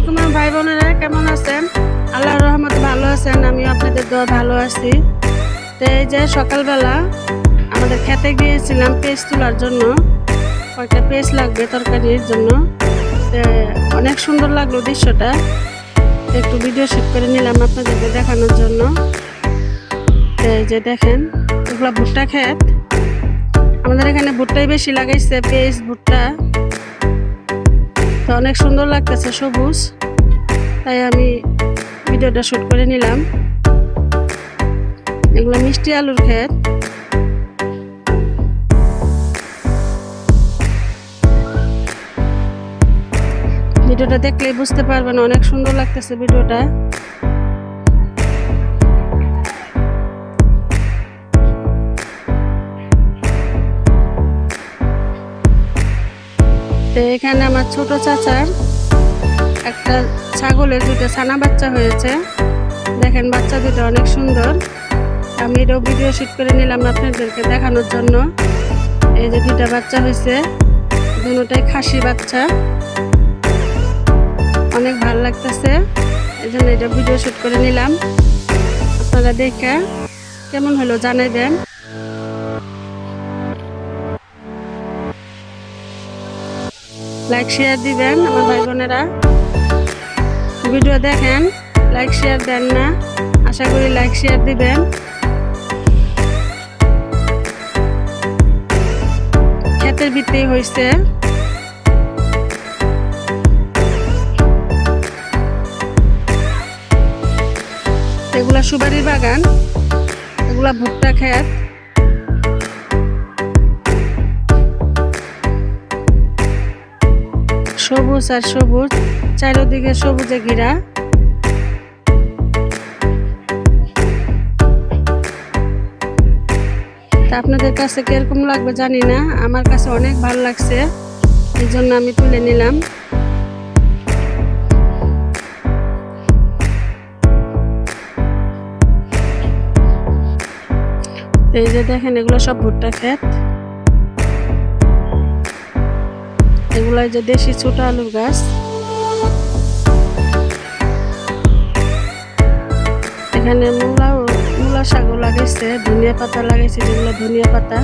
আলাইকুম ভাই বোনেরা, কেমন আছেন? আল্লাহর রহমতে ভালো আছেন, আমিও আপনাদের দোয়া ভালো আছি। তো এই যে সকালবেলা আমাদের খেতে গিয়েছিলাম পেঁয়াজ তোলার জন্য। কয়েকটা পেঁয়াজ লাগবে তরকারির জন্য। তো অনেক সুন্দর লাগলো দৃশ্যটা, একটু ভিডিও শুট করে নিলাম আপনাদেরকে দেখানোর জন্য। তো এই যে দেখেন, এগুলো ভুট্টা ক্ষেত। আমাদের এখানে ভুট্টাই বেশি লাগাইছে, পেঁয়াজ ভুট্টা। তো অনেক সুন্দর লাগতেছে, সবুজ, তাই আমি ভিডিওটা শুট করে নিলাম। এগুলো মিষ্টি আলুর ক্ষেত। ভিডিওটা দেখলেই বুঝতে পারবেন, অনেক সুন্দর লাগতেছে ভিডিওটা। তো এখানে আমার ছোট চাচার একটা ছাগলের দুটো ছানা বাচ্চা হয়েছে। দেখেন বাচ্চা দুটো অনেক সুন্দর। আমি এটাও ভিডিও শুট করে নিলাম আপনাদেরকে দেখানোর জন্য। এই যে দুটা বাচ্চা হয়েছে, দুটোটাই খাসি বাচ্চা। অনেক ভালো লাগতেছে, এই জন্য এটা ভিডিও শুট করে নিলাম। আপনারা দেখে কেমন হলো জানাইবেন। লাইক শেয়ার দিবেন আমার ভাই বোনেরা। ভিডিও দেখেন, লাইক শেয়ার দেন না, আশা করি লাইক শেয়ার দিবেন। ক্ষেতের ভিত্তি হয়েছে। এগুলা সুপারির বাগান, এগুলা ভুট্টা ক্ষেত। সবুজ আর সবুজ, চারিদিকে সবুজে ঘেরা। তা আপনাদের কাছে কিরকম লাগবে জানি না, আমার কাছে অনেক ভালো লাগছে, এই জন্য আমি তুলে নিলাম। এই যে দেখেন, এগুলো সব ভুট্টা ক্ষেত। এগুলো যে দেশি ছোট আলুর গাছ। এখানে মূলা শাকও লাগাইছে, ধনিয়া পাতা লাগাইছে, যেগুলো ধনিয়া পাতা।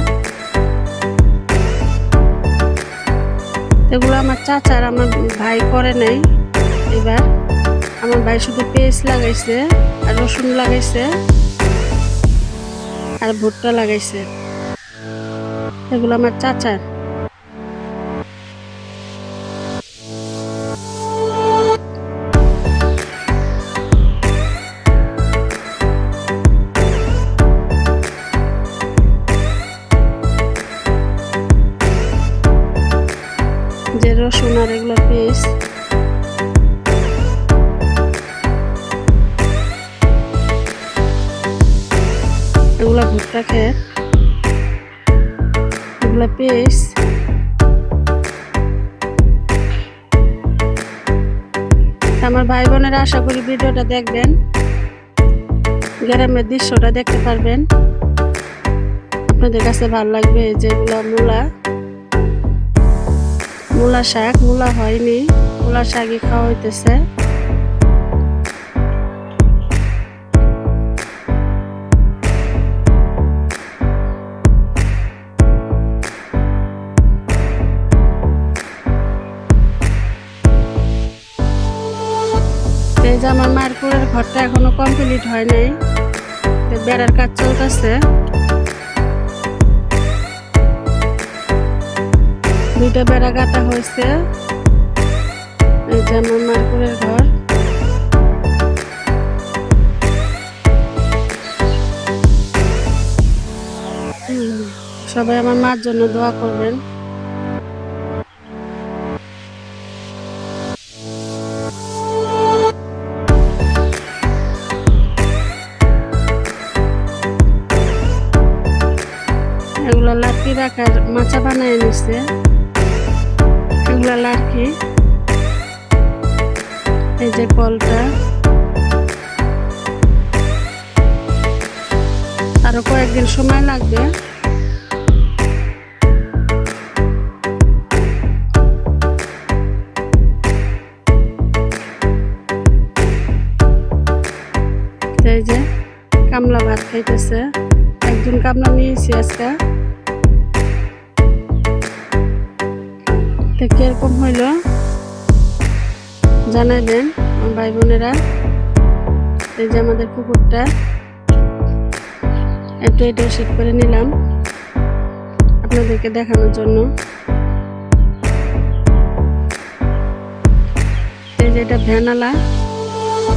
এগুলো আমার চাচার, আমার ভাই করে নাই এবার। আমার ভাই শুধু পেঁয়াজ লাগাইছে আর রসুন লাগাইছে আর ভুট্টা লাগাইছে। এগুলো আমার চাচার। যে রসুন আর এগুলো পেঁয়াজ। এগুলা ভুট্টা ক্ষেত, এগুলা পেঁয়াজ। আমার ভাই বোনেরা আশা করি ভিডিওটা দেখবেন, গ্রামের দৃশ্যটা দেখতে পারবেন, আপনাদের কাছে ভালো লাগবে। যেগুলা মূলা শাক, মূলা হয়নি, মূলা শাকই খাওয়া হইতেছে। এই যে আমার মারপুরের ঘরটা এখনো কমপ্লিট হয় নাই, বেড়ার কাজ চলতেছে। দুইটা বেড়া গাঁথা হয়েছে। এই যে আমার মারপুরের ঘর। সবাই আমার মার জন্য দোয়া করবেন। এগুলো লাঠি রাখার মাচা বানায় নিচ্ছে, এগুলা লাঠি। এই যে কলটা, আরো কয়েকদিন সময় লাগবে। এই যে কামলা ভাত খাইতেছে, একজন কামলা নিয়েছি আজকে। তো কিরকম হইলো জানাই দেন আমার ভাই বোনেরা। এই যে আমাদের পুকুরটা একটু এটা সেট করে নিলাম আপনাদেরকে দেখানোর জন্য। এই যে এটা ভ্যানালা,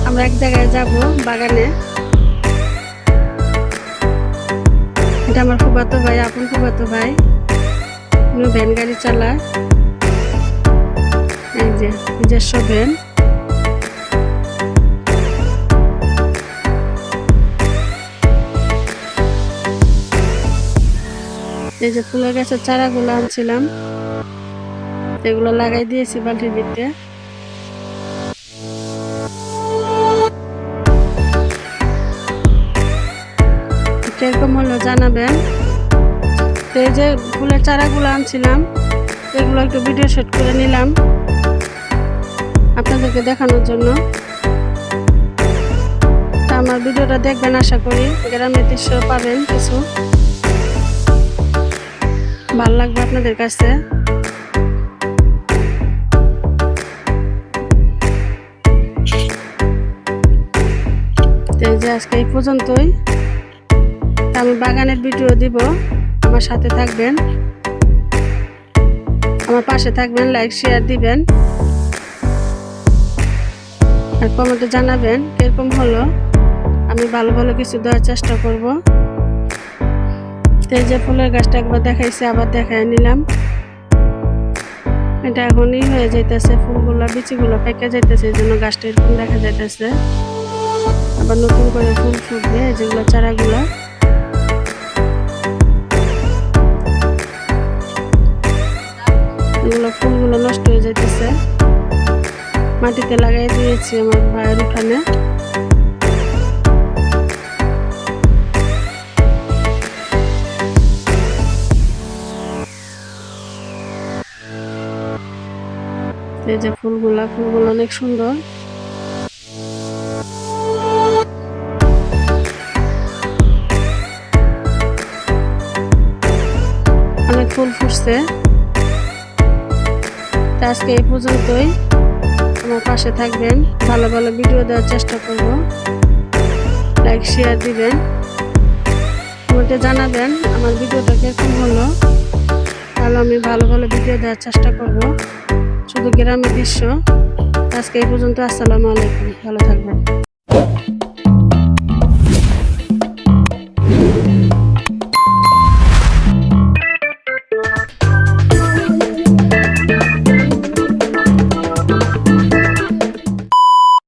আমরা এক জায়গায় যাব বাগানে। এটা আমার ফুফাতো ভাই, আপন ফুফাতো ভাই, উনি ভ্যান গাড়ি চালায়। এই যে নিজস্ব ভ্যান। এই যে ফুলের গাছের চারাগুলো আনছিলাম, এগুলো লাগাই দিয়েছি বালতির ভিতরে। কিরকম হলো জানাবেন। তো এই যে ফুলের চারাগুলো আনছিলাম, এগুলো একটু ভিডিও শুট করে নিলাম আপনাদেরকে দেখানোর জন্য। তা আমার ভিডিওটা দেখবেন, আশা করি গ্রামের দৃশ্য পাবেন কিছু, ভালো লাগবে আপনাদের কাছে। এই যে আজকে এই পর্যন্তই। আমি বাগানের ভিডিও দিব, আমার সাথে থাকবেন, আমার পাশে থাকবেন, লাইক শেয়ার দিবেন আর কমেন্টে জানাবেন কিরকম হলো। আমি ভালো ভালো কিছু দেওয়ার চেষ্টা করব। এই যে ফুলের গাছটা একবার দেখাইছি, আবার দেখাই নিলাম। এটা এখনই হয়ে যাইতেছে, ফুলগুলা বিচিগুলো পেকে যাইতেছে, এই জন্য গাছটা এরকম দেখা যাইতেছে। আবার নতুন করে ফুল ফুটবে, যেগুলো চারাগুলা। এগুলো ফুলগুলো নষ্ট হয়ে যাইতেছে, মাটিতে লাগাই দিয়েছি আমার ভাইয়ের উঠানে। এই যে ফুলগুলো অনেক সুন্দর। অনেক ফুল ফুটছে। আজকে এই পর্যন্তই, আমার পাশে থাকবেন, ভালো ভালো ভিডিও দেওয়ার চেষ্টা করব, লাইক শেয়ার দিবেন, কমেন্টে জানাবেন আমার ভিডিওটা কিরকম হলো। তাহলে আমি ভালো ভালো ভিডিও দেওয়ার চেষ্টা করব, শুধু গ্রামের দৃশ্য। আজকে এই পর্যন্ত, আসসালামু আলাইকুম, ভালো থাকবেন।